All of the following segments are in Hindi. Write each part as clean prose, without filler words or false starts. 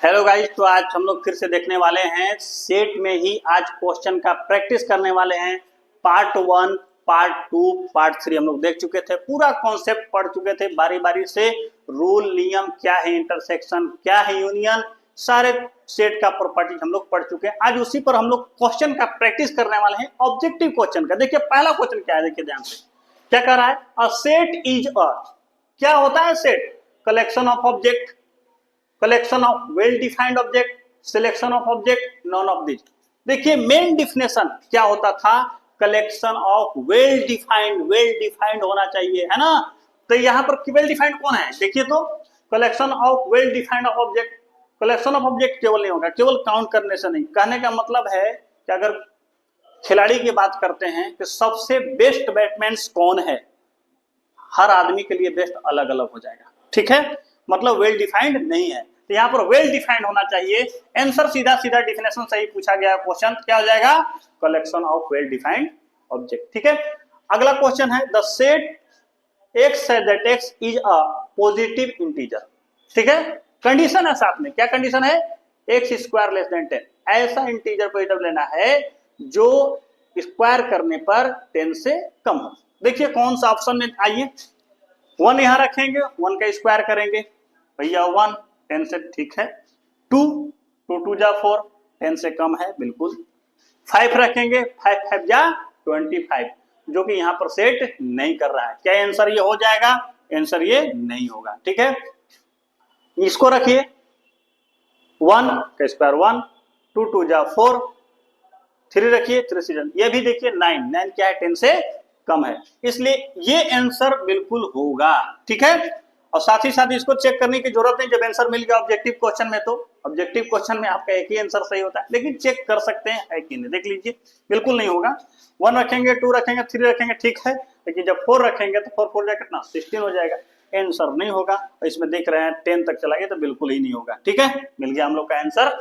हेलो गाइस, तो आज हम लोग फिर से देखने वाले हैं सेट में ही आज क्वेश्चन का प्रैक्टिस करने वाले हैं। पार्ट 1, पार्ट 2, पार्ट 3 हम लोग देख चुके थे, पूरा कॉन्सेप्ट पढ़ चुके थे बारी बारी से। रूल, नियम क्या है, इंटरसेक्शन क्या है, यूनियन, सारे सेट का प्रॉपर्टी हम लोग पढ़ चुके हैं। आज उसी पर हम लोग क्वेश्चन का प्रैक्टिस करने वाले हैं, ऑब्जेक्टिव क्वेश्चन का। देखिए पहला क्वेश्चन क्या है, देखिए ध्यान से क्या कर रहा है। अ सेट इज अ, क्या होता है set? Collection of object, collection of well defined object, selection of object, none of this. देखिए मेन डिफिनेशन क्या होता था, कलेक्शन ऑफ वेल डिफाइंड होना चाहिए, है ना। तो यहां पर वेल डिफाइंड कौन है, देखिए तो collection of well defined of object. Collection of object केवल नहीं होगा, केवल काउंट करने से नहीं। कहने का मतलब है कि अगर खिलाड़ी की बात करते हैं कि सबसे बेस्ट बैट्समैन कौन है, हर आदमी के लिए बेस्ट अलग अलग हो जाएगा, ठीक है। मतलब वेल डिफाइंड नहीं है, तो यहाँ पर वेल डिफाइंड होना चाहिए। आंसर सीधा सीधा डिफिनेशन सही पूछा गया, क्वेश्चन क्या हो जाएगा, collection of well defined object, ठीक है। अगला क्वेश्चन है the set x that x is a positive integer, ठीक है। कंडीशन है साथ में, क्या कंडीशन है, x स्क्वायर लेस देन 10, ऐसा इंटीजर पॉजिटिव लेना है जो स्क्वायर करने पर 10 से कम हो। देखिए कौन सा ऑप्शन में, आइए 1 यहां रखेंगे, 1 का स्क्वायर करेंगे भैया 1, 10 से ठीक है। 2, 2 जा 4, 10 से कम है बिल्कुल। 5 रखेंगे, 5 5 जा 25, जो कि यहाँ पर सेट नहीं कर रहा है। क्या आंसर ये हो जाएगा, आंसर ये नहीं होगा, ठीक है। इसको रखिए 1 का स्क्वायर 1, 2 जा 4, 3 रखिए 3 से, ये भी देखिए 9, 9 क्या है, 10 से कम है, इसलिए ये आंसर बिल्कुल होगा, ठीक है। और साथ ही साथ इसको चेक करने की जरूरत नहीं, जब आंसर मिल गया ऑब्जेक्टिव क्वेश्चन में, तो ऑब्जेक्टिव क्वेश्चन में आपका एक ही आंसर सही होता है, लेकिन चेक कर सकते हैं है कि नहीं, देख लीजिए बिल्कुल नहीं होगा। 1 रखेंगे, 2 रखेंगे, 3 रखेंगे, ठीक है, लेकिन जब 4 रखेंगे तो 4 4 जा कितना, 16 हो जाएगा, आंसर नहीं होगा। और इसमें देख रहे हैं 10 तक चला गया तो बिल्कुल ही नहीं होगा, ठीक है। मिल गया हम लोग का आंसर,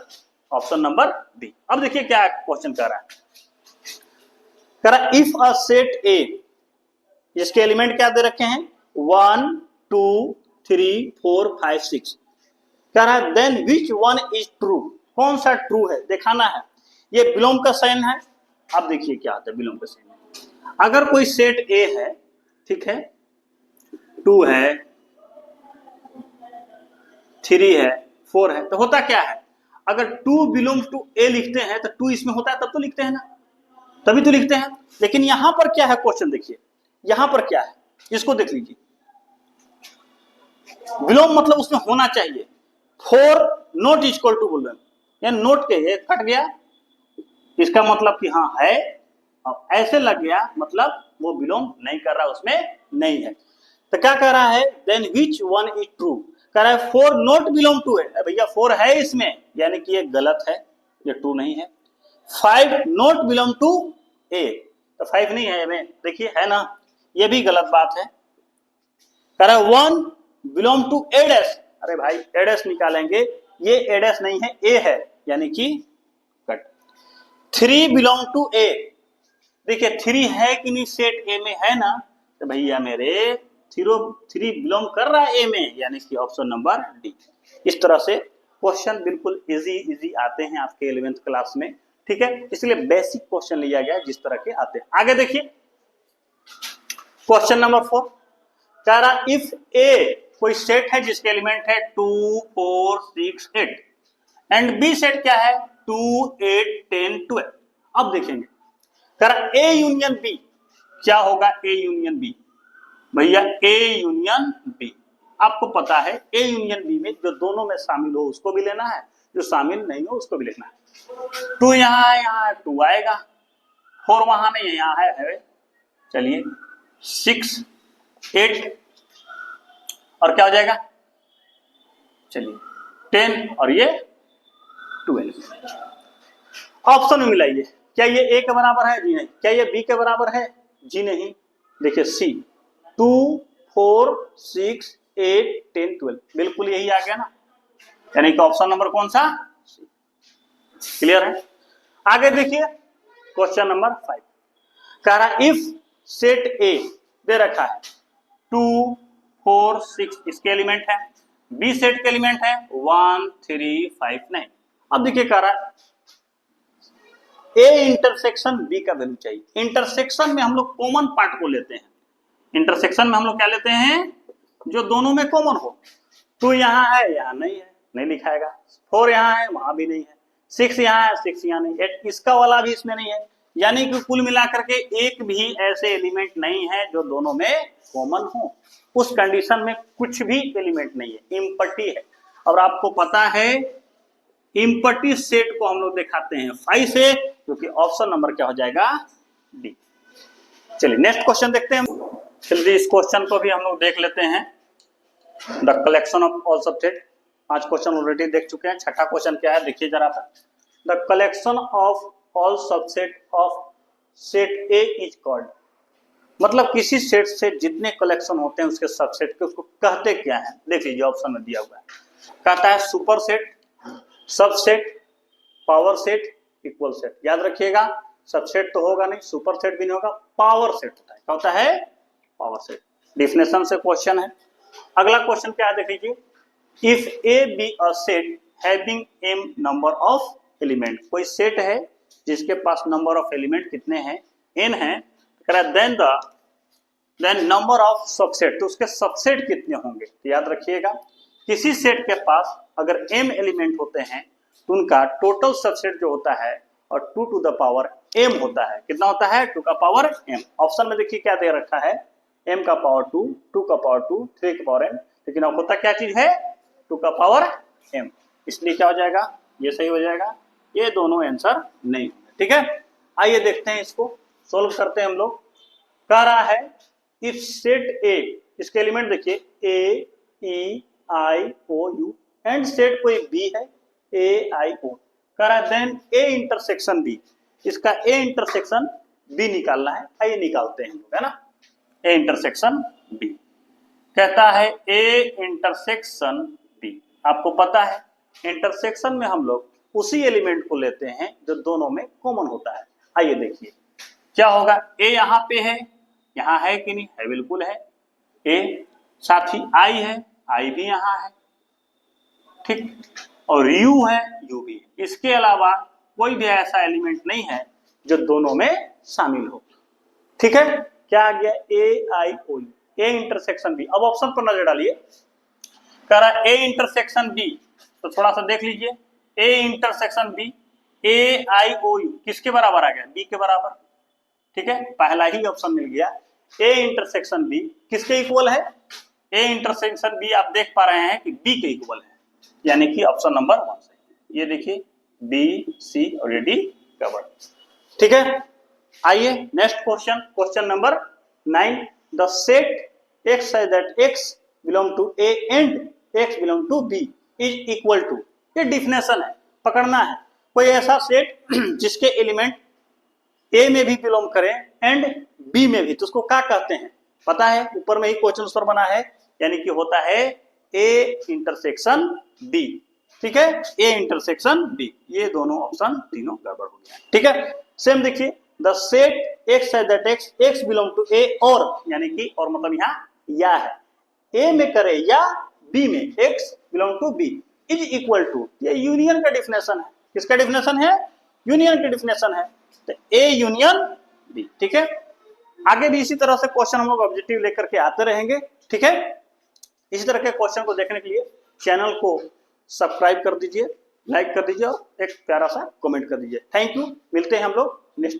ऑप्शन नंबर बी। अब देखिए क्या क्वेश्चन कर रहा है, कह रहा इफ अ सेट ए, इसके एलिमेंट क्या दे रखे हैं, 1 2 3 4 5 6, कह रहा है then which one is true, कौन सा ट्रू है दिखाना है। ये बिलोंग का साइन है। अब देखिए क्या आता है बिलोंग का साइन, अगर कोई सेट ए है, ठीक है, 2 है, 3 है, 4 है, तो होता क्या है, अगर 2 बिलोंग टू ए लिखते हैं तो 2 इसमें होता है, तब तो लिखते हैं ना, तभी तो लिखते हैं। लेकिन यहां पर क्या है क्वेश्चन, देखिए यहां पर क्या है, इसको देख लीजिए। बिलोंग मतलब उसमें होना चाहिए, 4 नॉट इक्वल टू बोल रहे, नोट के ये कट गया, इसका मतलब कि हाँ है, अब ऐसे लग गया मतलब वो बिलोंग नहीं कर रहा, उसमें नहीं है। तो क्या कह रहा है, then which one is true, कह रहा है 4 नॉट बिलोंग टू है, भैया 4 है इसमें, यानी कि ये गलत है, ये ट्रू नहीं है। 5 नॉट बिलोंग टू ए, तो 5 नहीं है में, देखिए है ना, ये भी गलत बात है। कह रहा है 1 बिलोंग टू ए डैश, अरे भाई ए डैश निकालेंगे, ये ए डैश नहीं है, ए है, यानी कि कट। 3 बिलोंग टू ए, देखिए 3 है कि नहीं सेट ए में, है ना, तो भैया मेरे 3 बिलोंग कर रहा है ए में, यानी कि ऑप्शन नंबर डी। इस तरह से क्वेश्चन बिल्कुल इजी आते हैं आपके 11th क्लास में, ठीक है, इसलिए बेसिक क्वेश्चन लिया गया जिस तरह के आते हैं। आगे देखिए क्वेश्चन नंबर 4, कह रहा इफ ए कोई सेट है जिसके एलिमेंट है 2 4 6 8, एंड बी सेट क्या है 2 8 10 12। अब देखेंगे कह रहा ए यूनियन बी, क्या होगा ए यूनियन बी, भैया ए यूनियन बी, आपको पता है ए यूनियन बी में जो दोनों में शामिल हो उसको भी लेना है, जो शामिल नहीं हो उसको भी लिखना है। 2 यहाँ है, यहाँ 2 आएगा, 4 वहां नहीं है, यहाँ है। चलिए 6 8 और क्या हो जाएगा, चलिए 10 और ये 12। ऑप्शन में मिलाइए, क्या ये ए के बराबर है, जी नहीं। क्या ये बी के बराबर है, जी नहीं। देखिए सी 2 4 6 8 10 12, बिल्कुल यही आ गया ना, यानी कि ऑप्शन नंबर कौन सा, क्लियर है। आगे देखिए क्वेश्चन नंबर 5, कह रहा इफ सेट ए दे रखा है 2 4 6, इसके एलिमेंट है बी सेट के एलिमेंट है 1 3 5 9। अब देखिए कह रहा है ए इंटरसेक्शन बी का वैल्यू चाहिए। इंटरसेक्शन में हम लोग कॉमन पार्ट को लेते हैं। इंटरसेक्शन में हम लोग क्या लेते हैं, जो दोनों में कॉमन हो। 2 यहाँ है, यहाँ नहीं है, नहीं लिखाएगा। 4 यहाँ है, वहां भी नहीं है। 6 यहाँ है, 6 यहाँ नहीं। 8 इसका वाला भी इसमें नहीं है। यानी कि कुल मिलाकर के एक भी ऐसे एलिमेंट नहीं है जो दोनों में कॉमन हो। उस कंडीशन में कुछ भी एलिमेंट नहीं है, इम्पटी है। और आपको पता है इम्पटी सेट को हम लोग दिखाते हैं 5 से, क्योंकि ऑप्शन नंबर क्या हो जाएगा, डी। चलिए नेक्स्ट क्वेश्चन देखते हैं। चलिए इस क्वेश्चन को भी हम लोग देख लेते हैं। The collection of all subset. 5 question already देख चुके हैं। छठा क्वेश्चन क्या है देखिए जरा सा। The collection of all subset of set A is called. मतलब किसी सेट से जितने कलेक्शन होते हैं उसके सबसेट के, उसको कहते क्या है। देख लीजिए ऑप्शन में दिया हुआ है। कहता है super set, subset, power set, equal set. याद रखिएगा सबसेट तो होगा नहीं, सुपर सेट भी नहीं होगा, पावर सेट होता है। क्या होता है, पावर सेट। डिफिनेशन से क्वेश्चन है। अगला क्वेश्चन क्या है देख लीजिए। If A B a set having M number of element. कोई सेट है जिसके पास नंबर ऑफ एलिमेंट कितने हैं, n है। देन नंबर ऑफ सबसेट, तो उसके सबसेट कितने होंगे। तो याद रखिएगा किसी सेट के पास अगर m एलिमेंट होते हैं तो उनका टोटल सबसेट जो होता है और 2 to the power m होता है। कितना होता है, 2 का पावर m। ऑप्शन में देखिए क्या दे रखा है, m का पावर 2, 2 का पावर 2, 3 का पावर m। लेकिन अब होता क्या चीज है, 2 का पावर m। इसलिए क्या हो जाएगा, ये सही हो जाएगा। ये दोनों आंसर नहीं। ठीक है, आइए देखते हैं इसको सोल्व करते हैं हम लोग। कह रहा है इफ सेट ए, इसके एलिमेंट देखिए ए ई आई ओ यू, एंड सेट कोई बी है ए आई ओ। कह रहा है देन ए इंटरसेक्शन बी। इसका ए इंटरसेक्शन बी निकालना है। आइए निकालते हैं हम लोग, है ना। ए इंटरसेक्शन बी कहता है ए इंटरसेक्शन बी। आपको पता है इंटरसेक्शन में हम लोग उसी एलिमेंट को लेते हैं जो दोनों में कॉमन होता है। आइए देखिए क्या होगा। ए यहाँ पे है, यहाँ है कि नहीं है, बिल्कुल है। ए साथ ही आई है, आई भी यहाँ है, ठीक। और यू है, यू भी है। इसके अलावा कोई भी ऐसा एलिमेंट नहीं है जो दोनों में शामिल हो। ठीक है, क्या आ गया, ए I O you, A intersection B. अब ऑप्शन पर नजर डालिए। कह रहा ए इंटरसेक्शन बी, तो थोड़ा सा देख लीजिए। A intersection B, A I O U किसके बराबर आ गया, बी के बराबर। ठीक है, पहला ही ऑप्शन मिल गया। ए इंटरसेक्शन बी किसके इक्वल है, ए इंटरसेक्शन बी आप देख पा रहे हैं कि बी के इक्वल है, यानी कि ऑप्शन नंबर 1 सही। ये देखिए बी सी ऑलरेडी कवर्ड। ठीक है, आइए next question, question number 9। The set X है that X belong to A and X belong to B is equal to. ये डिफिनेशन है, पकड़ना है। कोई ऐसा सेट जिसके एलिमेंट ए में भी बिलोंग करें एंड बी में भी, तो उसको क्या कहते हैं पता है। ऊपर में ही क्वेश्चन उत्तर बना है, यानी कि होता है ए इंटरसेक्शन बी। ठीक है, ए इंटरसेक्शन बी। ये दोनों ऑप्शन तीनों गड़बड़ हो गया। ठीक है, सेम देखिए। द सेट एक्स है that X X belong to A और, यानी कि और मतलब यहाँ या है, ए में करे या बी में, X belong to B is equal to. ये यूनियन का डिफिनेशन है। किसका डिफिनेशन है, यूनियन की डिफिनेशन है। तो ए यूनियन बी। ठीक है, आगे भी इसी तरह से क्वेश्चन हम लोग ऑब्जेक्टिव लेकर के आते रहेंगे। ठीक है, इसी तरह के क्वेश्चन को देखने के लिए चैनल को सब्सक्राइब कर दीजिए, लाइक कर दीजिए और एक प्यारा सा कमेंट कर दीजिए। थैंक यू, मिलते हैं हम लोग नेक्स्ट